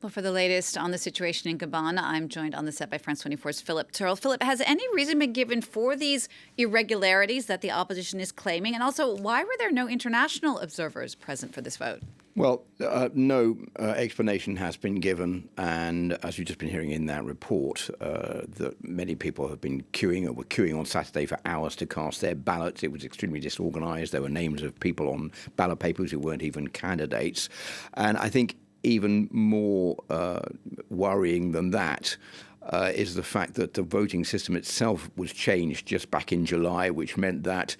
Well, for the latest on the situation in Gabon, I'm joined on the set by France 24's Philip Turle. Philip, has any reason been given for these irregularities that the opposition is claiming? And also, why were there no international observers present for this vote? Well, no explanation has been given, and as you've just been hearing in that report, that many people have been queuing or were queuing on Saturday for hours to cast their ballots. It was extremely disorganised. There were names of people on ballot papers who weren't even candidates. And I think even more worrying than that is the fact that the voting system itself was changed just back in July, which meant that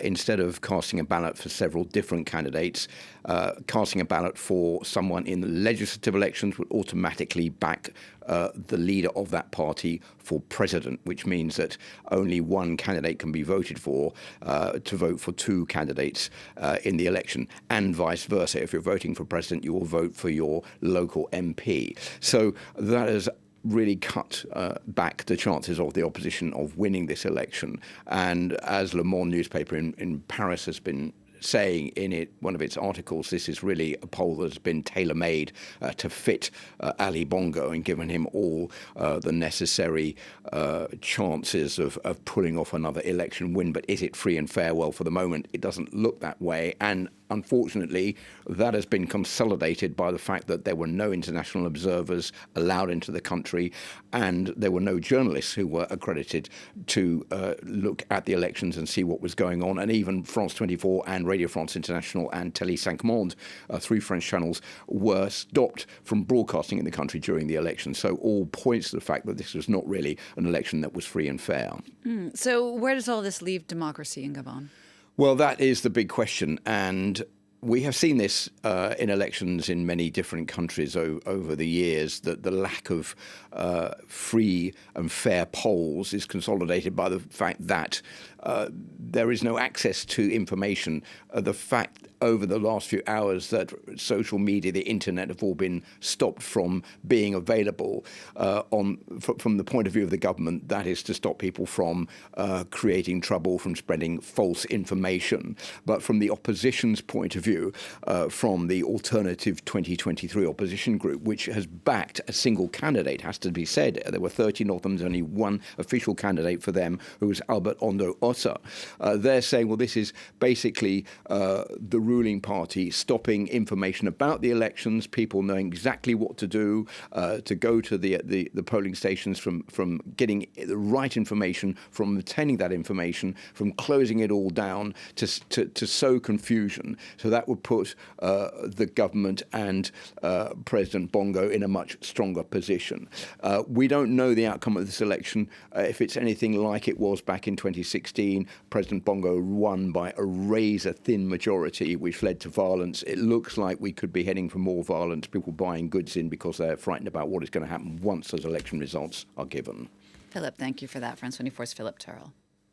instead of casting a ballot for several different candidates, casting a ballot for someone in the legislative elections would automatically back the leader of that party for president, which means that only one candidate can be voted for to vote for two candidates in the election, and vice versa. If you're voting for president, you will vote for your local MP. So that has really cut back the chances of the opposition of winning this election. And as Le Monde newspaper in Paris has been saying in one of its articles, this is really a poll that's been tailor-made to fit Ali Bongo and given him all the necessary chances of pulling off another election win. But is it free and fair? Well, for the moment, it doesn't look that way. And unfortunately, that has been consolidated by the fact that there were no international observers allowed into the country, and there were no journalists who were accredited to look at the elections and see what was going on. And even France 24 and Radio France International and Télé 5 Monde, three French channels, were stopped from broadcasting in the country during the election. So all points to the fact that this was not really an election that was free and fair. So where does all this leave democracy in Gabon? Well, that is the big question, and we have seen this in elections in many different countries over the years, that the lack of free and fair polls is consolidated by the fact that there is no access to information. The fact over the last few hours that social media, the internet, have all been stopped from being available from the point of view of the government, that is to stop people from creating trouble, from spreading false information. But from the opposition's point of view, from the Alternative 2023 opposition group, which has backed a single candidate, has to be said. There were 13 of them, there's only one official candidate for them, who was Albert Ondo Ossa. They're saying, well, this is basically the ruling party stopping information about the elections, people knowing exactly what to do, to go to the polling stations, from getting the right information, from obtaining that information, from closing it all down, to sow confusion. So that would put the government and President Bongo in a much stronger position. We don't know the outcome of this election. If it's anything like it was back in 2016, President Bongo won by a razor-thin majority, which led to violence. It looks like we could be heading for more violence, people buying goods in because they're frightened about what is going to happen once those election results are given. Philip, thank you for that. France 24's Philip Turle.